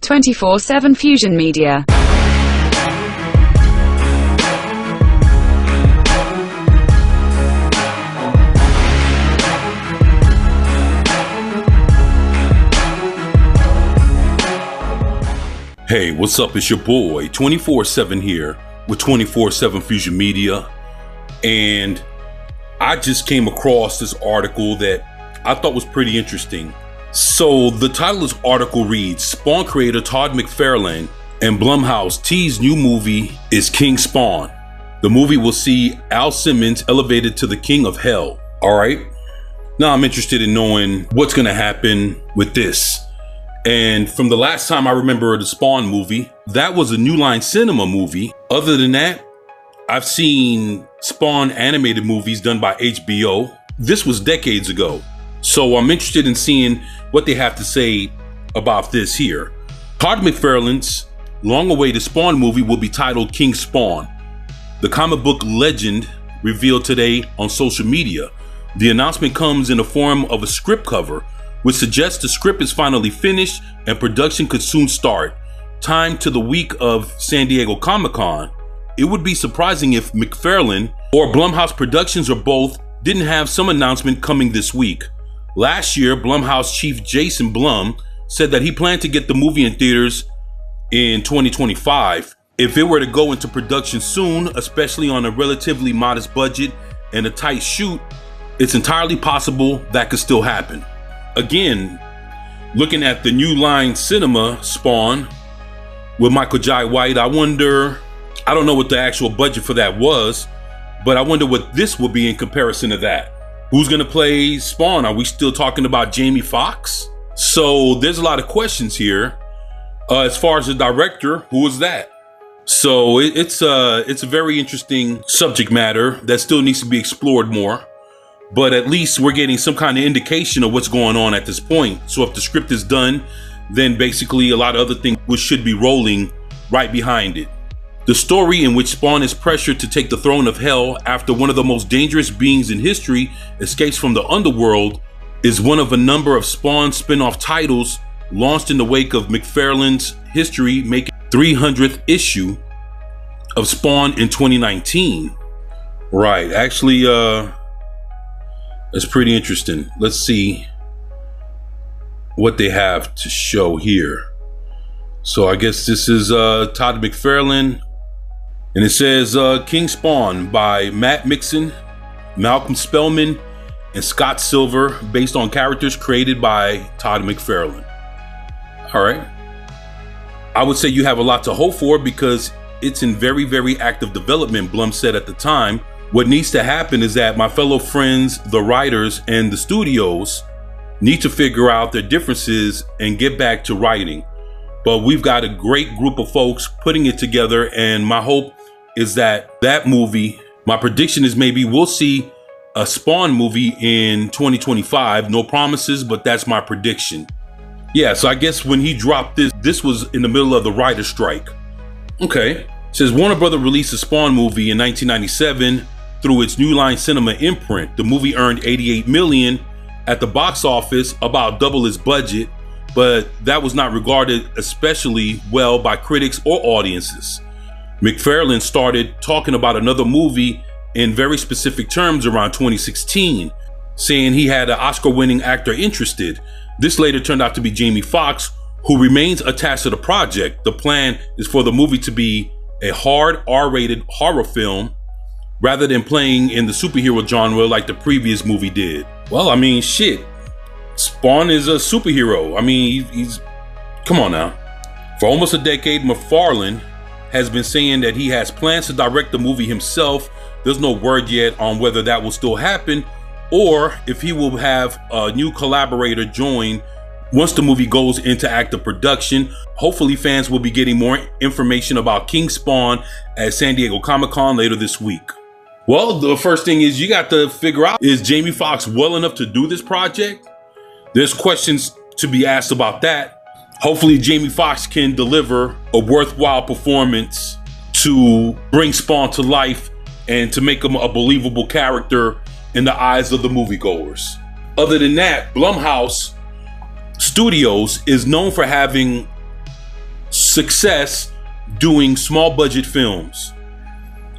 24/7 Fusion Media. Hey, what's up? It's your boy, 24/7 here with 24/7 Fusion Media. And I just came across this article that I thought was pretty interesting. So the title of this article reads, Spawn creator Todd McFarlane and Blumhouse tease new movie is King Spawn. The movie will see Al Simmons elevated to the king of hell. All right. Now I'm interested in knowing what's going to happen with this. And from the last time I remember the Spawn movie, that was a New Line Cinema movie. Other than that, I've seen Spawn animated movies done by HBO. This was decades ago. So I'm interested in seeing what they have to say about this here. Todd McFarlane's long-awaited Spawn movie will be titled King Spawn. The comic book legend revealed today on social media. The announcement comes in the form of a script cover, which suggests the script is finally finished and production could soon start. Timed to the week of San Diego Comic-Con. It would be surprising if McFarlane or Blumhouse Productions or both didn't have some announcement coming this week. Last year, Blumhouse chief Jason Blum said that he planned to get the movie in theaters in 2025. If it were to go into production soon, especially on a relatively modest budget and a tight shoot, it's entirely possible that could still happen. Again, looking at the New Line Cinema Spawn with Michael Jai White, I don't know what the actual budget for that was, but I wonder what this will be in comparison to that. Who's going to play Spawn? Are we still talking about Jamie Foxx? So there's a lot of questions here. As far as the director, who is that? So it's a very interesting subject matter that still needs to be explored more. But at least we're getting some kind of indication of what's going on at this point. So if the script is done, then basically a lot of other things should be rolling right behind it. The story in which Spawn is pressured to take the throne of hell after one of the most dangerous beings in history escapes from the underworld is one of a number of Spawn spin-off titles launched in the wake of McFarlane's history, making 300th issue of Spawn in 2019. Right, actually, that's pretty interesting. Let's see what they have to show here. So I guess this is Todd McFarlane. And it says King Spawn by Matt Mixon, Malcolm Spellman, and Scott Silver, based on characters created by Todd McFarlane. All right. I would say you have a lot to hope for because it's in very, very active development, Blum said at the time. What needs to happen is that my fellow friends, the writers and the studios need to figure out their differences and get back to writing. But we've got a great group of folks putting it together, and my hope is that movie, my prediction is maybe we'll see a Spawn movie in 2025. No promises, but that's my prediction. Yeah, so I guess when he dropped this was in the middle of the writer's strike. Okay. It says Warner Brothers released a Spawn movie in 1997 through its New Line Cinema imprint. The movie earned $88 million at the box office, about double its budget, but that was not regarded especially well by critics or audiences. McFarlane started talking about another movie in very specific terms around 2016, saying he had an Oscar-winning actor interested. This later turned out to be Jamie Foxx, who remains attached to the project. The plan is for the movie to be a hard R-rated horror film rather than playing in the superhero genre like the previous movie did. Well, I mean, shit. Spawn is a superhero. I mean, he's come on now. For almost a decade, McFarlane has been saying that he has plans to direct the movie himself. There's no word yet on whether that will still happen or if he will have a new collaborator join once the movie goes into active production. Hopefully fans will be getting more information about King Spawn at San Diego Comic-Con later this week. Well, the first thing is you got to figure out, is Jamie Foxx well enough to do this project? There's questions to be asked about that. Hopefully Jamie Foxx can deliver a worthwhile performance to bring Spawn to life and to make him a believable character in the eyes of the moviegoers. Other than that, Blumhouse Studios is known for having success doing small budget films.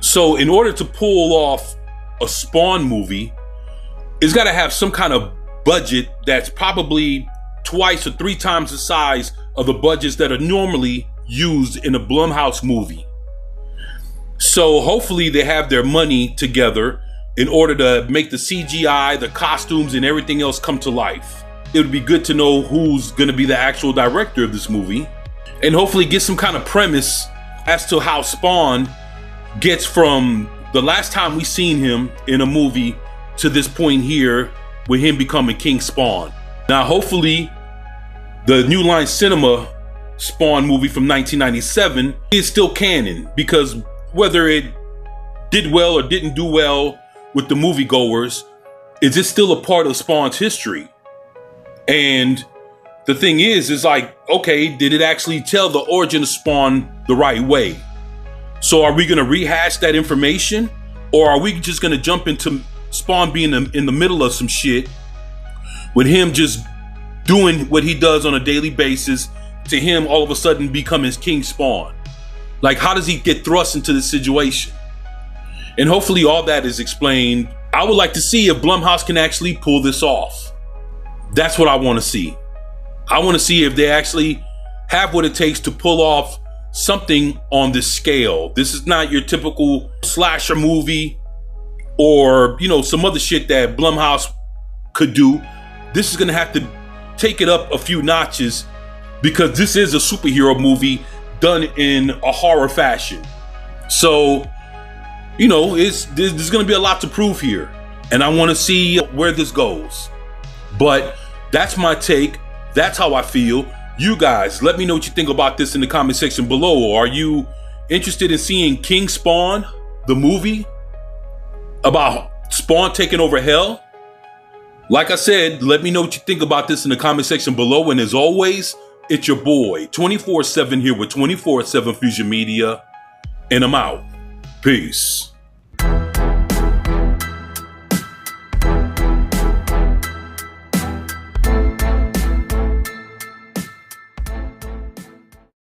So in order to pull off a Spawn movie, it's got to have some kind of budget that's probably twice or three times the size of the budgets that are normally used in a Blumhouse movie. So hopefully they have their money together in order to make the CGI, the costumes, and everything else come to life. It would be good to know who's going to be the actual director of this movie, and hopefully get some kind of premise as to how Spawn gets from the last time we seen him in a movie to this point here with him becoming King Spawn. Now, hopefully the New Line Cinema Spawn movie from 1997 is still canon, because whether it did well or didn't do well with the moviegoers, is it still a part of Spawn's history? And the thing is like, okay, did it actually tell the origin of Spawn the right way? So are we going to rehash that information, or are we just going to jump into Spawn being in the middle of some shit with him just doing what he does on a daily basis, to him all of a sudden becoming King Spawn? Like, how does he get thrust into this situation? And hopefully all that is explained. I would like to see if Blumhouse can actually pull this off. That's what I want to see. I want to see if they actually have what it takes to pull off something on this scale. This is not your typical slasher movie or, you know, some other shit that Blumhouse could do. This is going to have to take it up a few notches, because this is a superhero movie done in a horror fashion. So, you know, there's going to be a lot to prove here, and I want to see where this goes. But that's my take. That's how I feel. You guys, let me know what you think about this in the comment section below. Are you interested in seeing King Spawn, the movie about Spawn taking over hell? Like I said, let me know what you think about this in the comment section below. And as always, it's your boy 24/7 here with 24/7 Fusion Media, and I'm out. Peace.